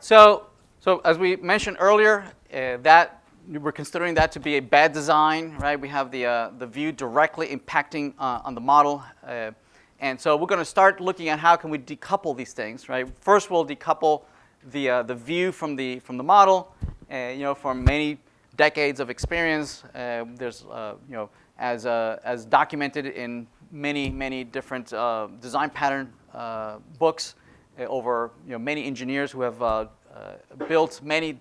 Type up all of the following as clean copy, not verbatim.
So as we mentioned earlier, that we're considering that to be a bad design, right? We have the view directly impacting on the model, and so we're going to start looking at how can we decouple these things, right? First, we'll decouple the view from the model. From many decades of experience, there's as documented in many different design pattern books over many engineers who have built many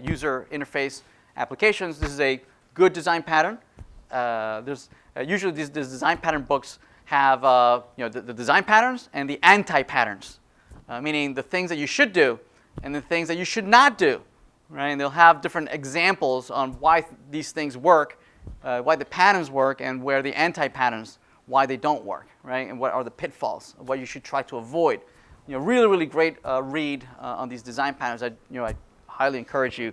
user interface applications. This is a good design pattern. There's usually these design pattern books have the design patterns and the anti-patterns, meaning the things that you should do and the things that you should not do, right? And they'll have different examples on why these things work, why the patterns work, and where the anti-patterns, why they don't work, right? And what are the pitfalls, what you should try to avoid. Really great read on these design patterns. I highly encourage you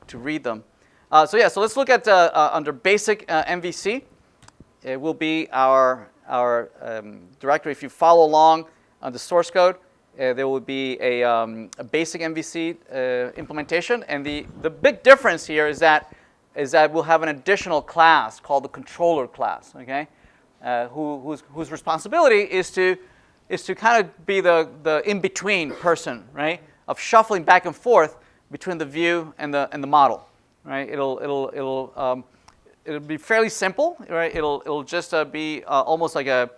to read them. So let's look at under basic MVC. It will be our directory. If you follow along on the source code, there will be a basic MVC implementation, and the big difference here is that we'll have an additional class called the controller class. Okay, whose responsibility is to kind of be the in-between person, right, of shuffling back and forth between the view and the model, right? It'll be fairly simple, right? It'll just be almost like a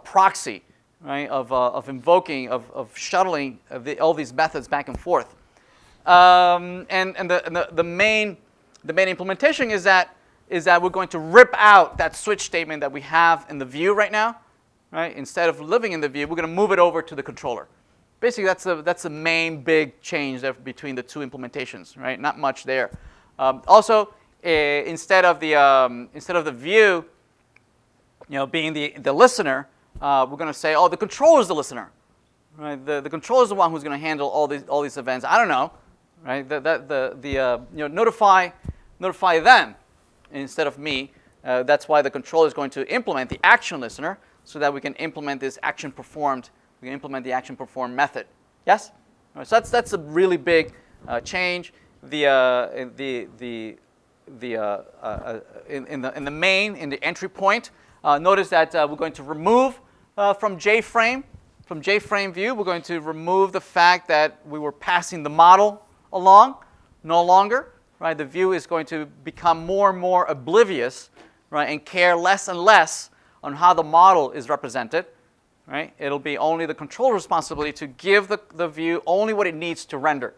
proxy, right, of invoking, of shuttling all these methods back and forth. And the main implementation is that we're going to rip out that switch statement that we have in the view right now. Right? Instead of living in the view, we're going to move it over to the controller. Basically, that's the main big change there between the two implementations. Right? Not much there. Also, instead of the view, being the listener, we're going to say, oh, the controller is the listener. Right? The controller is the one who's going to handle all these events. I don't know. Right? Notify them instead of me. That's why the controller is going to implement the action listener, so that we can implement this action performed. We can implement the action performed method. Yes? All right, so that's a really big change. In the main, in the entry point, notice that we're going to remove from JFrame view, we're going to remove the fact that we were passing the model along. No longer, right? The view is going to become more and more oblivious, right, and care less and less on how the model is represented, right? It'll be only the controller's responsibility to give the view only what it needs to render,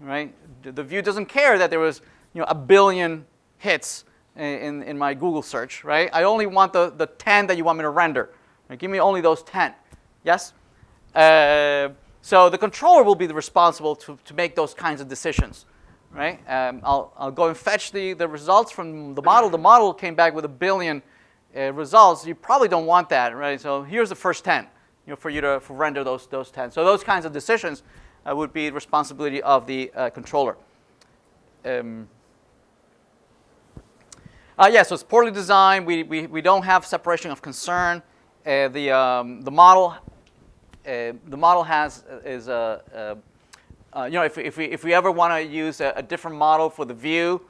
right? The view doesn't care that there was a billion hits in my Google search, right? I only want the 10 that you want me to render. Right? Give me only those 10. Yes? So the controller will be responsible to make those kinds of decisions, right? I'll go and fetch the results from the model. The model came back with a billion results. You probably don't want that, right? So here's the first 10, for you to render those 10. So those kinds of decisions would be the responsibility of the controller. So it's poorly designed. We don't have separation of concern. The model if we ever want to use a different model for the view,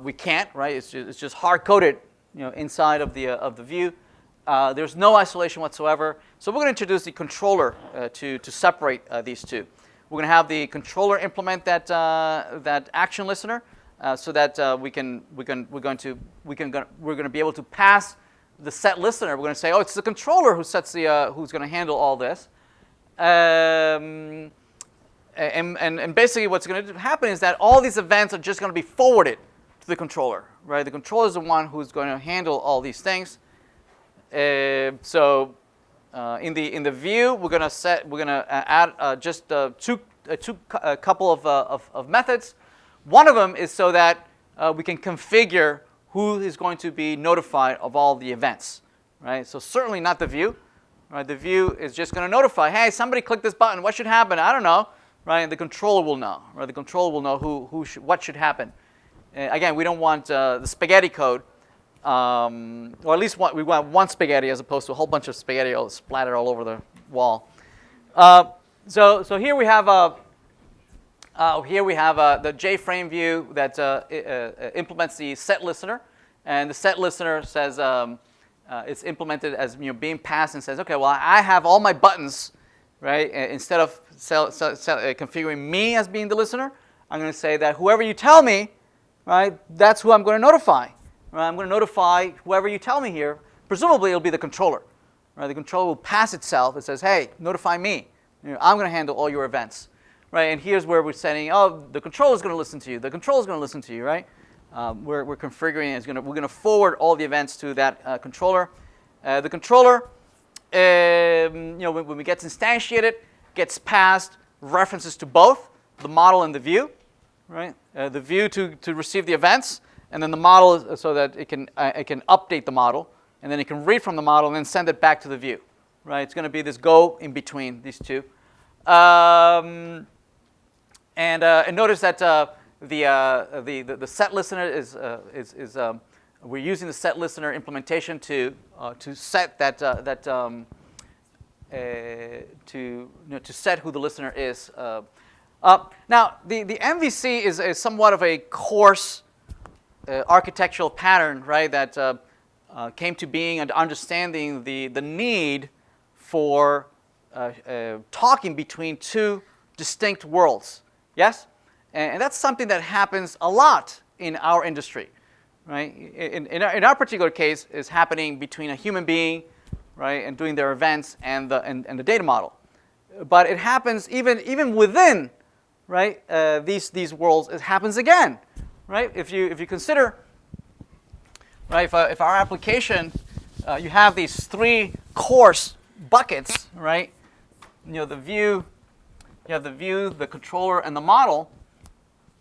we can't, right? It's just hard coded, inside of the view. There's no isolation whatsoever. So we're going to introduce the controller to separate these two. We're going to have the controller implement that action listener, so that we're going to be able to pass the set listener. We're going to say, oh, it's the controller who sets who's going to handle all this. And basically what's going to happen is that all these events are just going to be forwarded to the controller, right? The controller is the one who's going to handle all these things. So in the view, we're going to add just a couple of methods. One of them is so that we can configure who is going to be notified of all the events, right? So certainly not the view. Right? The view is just going to notify, hey, somebody clicked this button. What should happen? I don't know. Right? And the controller will know. Right? The controller will know what should happen. Again, we don't want the spaghetti code, or at least we want one spaghetti as opposed to a whole bunch of spaghetti all splattered all over the wall. So here we have Here we have the JFrame view that implements the set listener, and the set listener says it's implemented as being passed and says, okay, well I have all my buttons, right? Instead of configuring me as being the listener, I'm going to say that whoever you tell me, right, that's who I'm going to notify. Right? I'm going to notify whoever you tell me here. Presumably it'll be the controller. Right? The controller will pass itself. It says, hey, notify me. I'm going to handle all your events. Right? And here's where we're setting, oh, the controller is going to listen to you. The controller is going to listen to you, right? We're configuring it. We're going to forward all the events to that controller. The controller, when we get instantiated, gets passed references to both the model and the view, right? The view to receive the events, and then the model so that it can update the model, and then it can read from the model and then send it back to the view, right? It's going to be this go in between these two. And notice that the set listener is we're using the set listener implementation to set that to set who the listener is. Now the MVC is somewhat of a coarse architectural pattern, right? That came to being and understanding the need for talking between two distinct worlds. Yes? And that's something that happens a lot in our industry, right? In our particular case, it's happening between a human being, right, and doing their events and the data model. But it happens even within, right, these worlds. It happens again, right? If you consider, right, if our application, you have these three coarse buckets, right? The view. You have the view, the controller, and the model.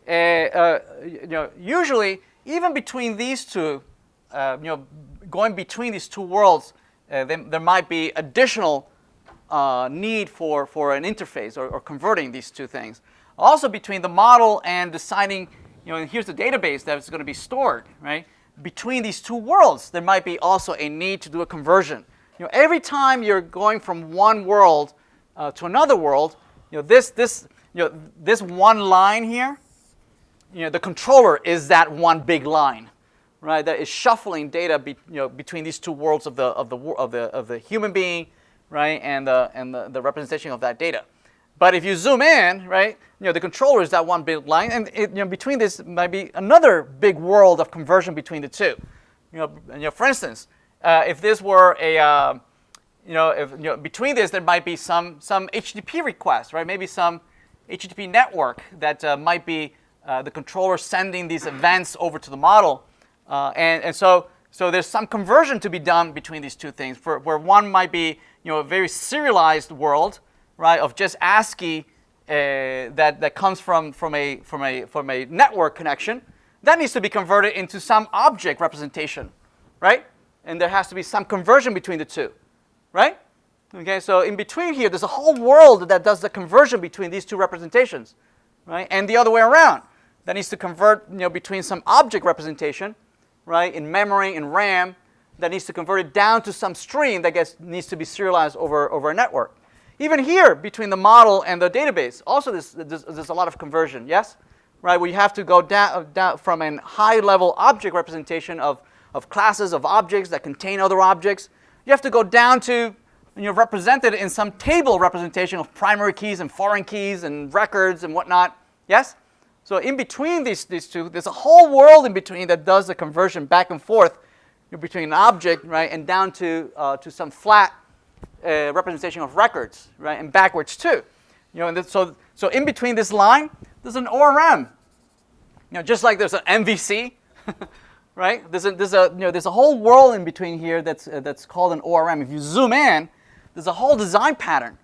Usually, even between these two, going between these two worlds, there might be additional need for an interface or converting these two things. Also, between the model and deciding, and here's the database that's going to be stored, right? Between these two worlds, there might be also a need to do a conversion. Every time you're going from one world to another world, this one line here, the controller is that one big line, right? That is shuffling data between these two worlds of the human being, right, and the representation of that data. But if you zoom in, right, the controller is that one big line, and between this might be another big world of conversion between the two. For instance, if this were a between this, there might be some HTTP requests, right? Maybe some HTTP network that might be the controller sending these events over to the model, and so there's some conversion to be done between these two things. Where one might be a very serialized world, right, of just ASCII that comes from a network connection, that needs to be converted into some object representation, right? And there has to be some conversion between the two. Right? Okay, so in between here, there's a whole world that does the conversion between these two representations, right? And the other way around. That needs to convert, between some object representation, right, in memory, in RAM, that needs to convert it down to some stream that needs to be serialized over a network. Even here, between the model and the database, also there's a lot of conversion, yes? Right, we have to go down from a high-level object representation of classes of objects that contain other objects. You have to go down to, represented in some table representation of primary keys and foreign keys and records and whatnot. Yes? So in between these two, there's a whole world in between that does the conversion back and forth between an object, right, and down to some flat representation of records, right, and backwards too. So in between this line, there's an ORM. Just like there's an MVC. Right? There's a whole world in between here that's called an ORM. If you zoom in, there's a whole design pattern,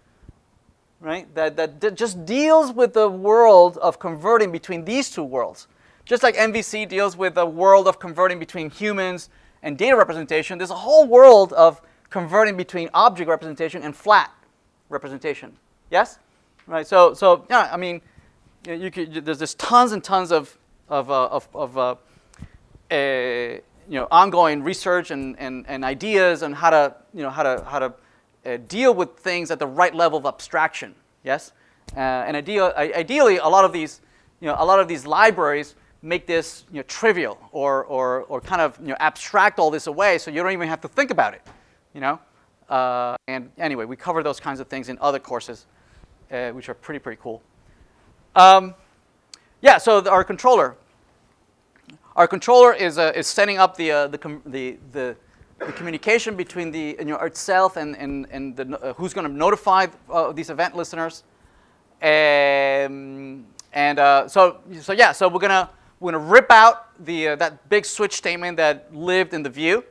right? That just deals with the world of converting between these two worlds. Just like MVC deals with the world of converting between humans and data representation, there's a whole world of converting between object representation and flat representation. Yes? Right. So yeah, I mean, there's tons and tons of ongoing research and ideas on how to deal with things at the right level of abstraction. Yes, And ideally, a lot of these, libraries make this trivial or kind of abstract all this away, so you don't even have to think about it. And anyway, we cover those kinds of things in other courses, which are pretty cool. Yeah. So our controller. Our controller is setting up the communication between the itself and the, who's going to notify these event listeners. So we're gonna rip out that big switch statement that lived in the view.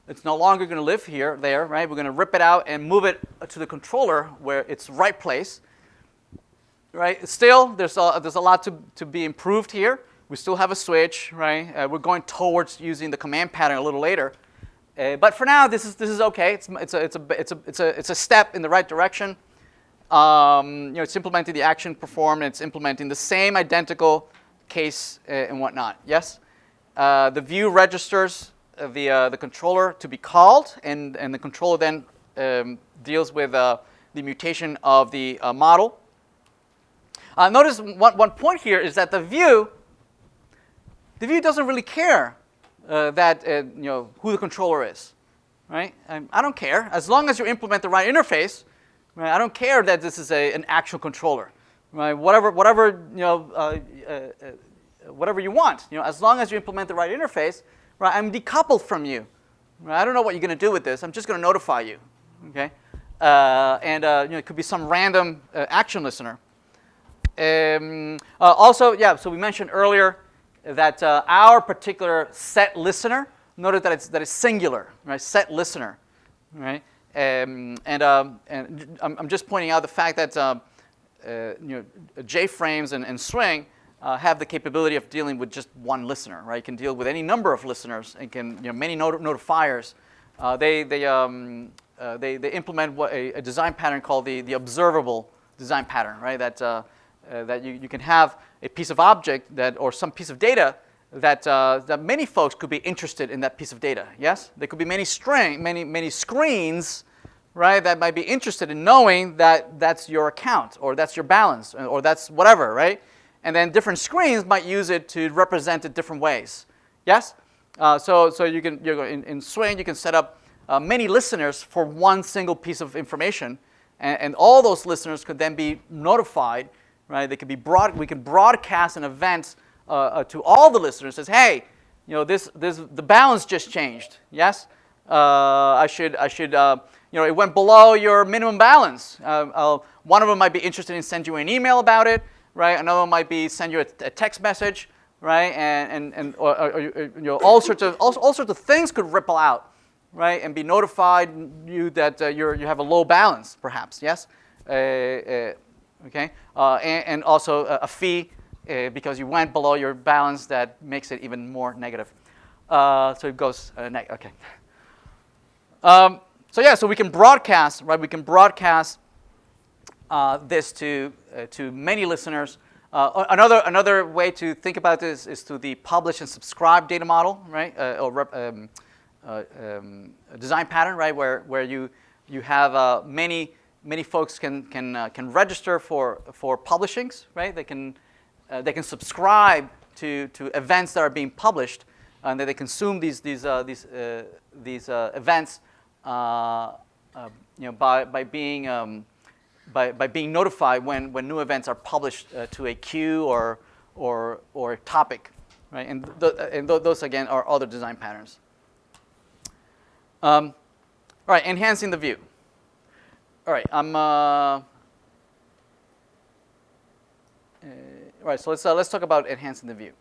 It's no longer going to live there, right? We're going to rip it out and move it to the controller where it's right place, right? Still, there's a lot to be improved here. We still have a switch, right? We're going towards using the command pattern a little later, but for now, this is okay. It's a step in the right direction. It's implementing the action performed, and it's implementing the same identical case and whatnot. Yes, the view registers the controller to be called, and the controller then deals with the mutation of the model. Notice one point here is that the view doesn't really care that who the controller is, right? I don't care as long as you implement the right interface. Right? I don't care that this is an actual controller, right? Whatever you want, as long as you implement the right interface, right? I'm decoupled from you, right? I don't know what you're going to do with this. I'm just going to notify you, okay? It could be some random action listener. Also, yeah. So we mentioned earlier that our particular set listener, notice that it's singular, right? Set listener, right? I'm just pointing out the fact that J-frames and Swing have the capability of dealing with just one listener, right? It can deal with any number of listeners and can many notifiers. They implement a design pattern called the observable design pattern, right? That you can have a piece of object or some piece of data that many folks could be interested in that piece of data. Yes, there could be many screens, right, that might be interested in knowing that that's your account or that's your balance or that's whatever, right? And then different screens might use it to represent it different ways. Yes, so you can in Swing you can set up many listeners for one single piece of information, and all those listeners could then be notified, right? They could be we can broadcast an event to all the listeners. Says, hey, the balance just changed. Yes, I should it went below your minimum balance. One of them might be interested in sending you an email about it, right? Another one might be send you a text message, right? And all sorts of things could ripple out, right? And be notified you that you have a low balance, perhaps. Yes, okay, and also a fee. Because you went below your balance, that makes it even more negative. So it goes okay. So we can broadcast, right? We can broadcast this to many listeners. Another way to think about this is to the publish and subscribe data model, right? Design pattern, right? Where you have many folks can register for publishings, right? They can subscribe to events that are being published, and that they consume these events, by being notified when new events are published to a queue or a topic, right? And those again are other design patterns. All right, enhancing the view. All right, all right, so let's talk about enhancing the view.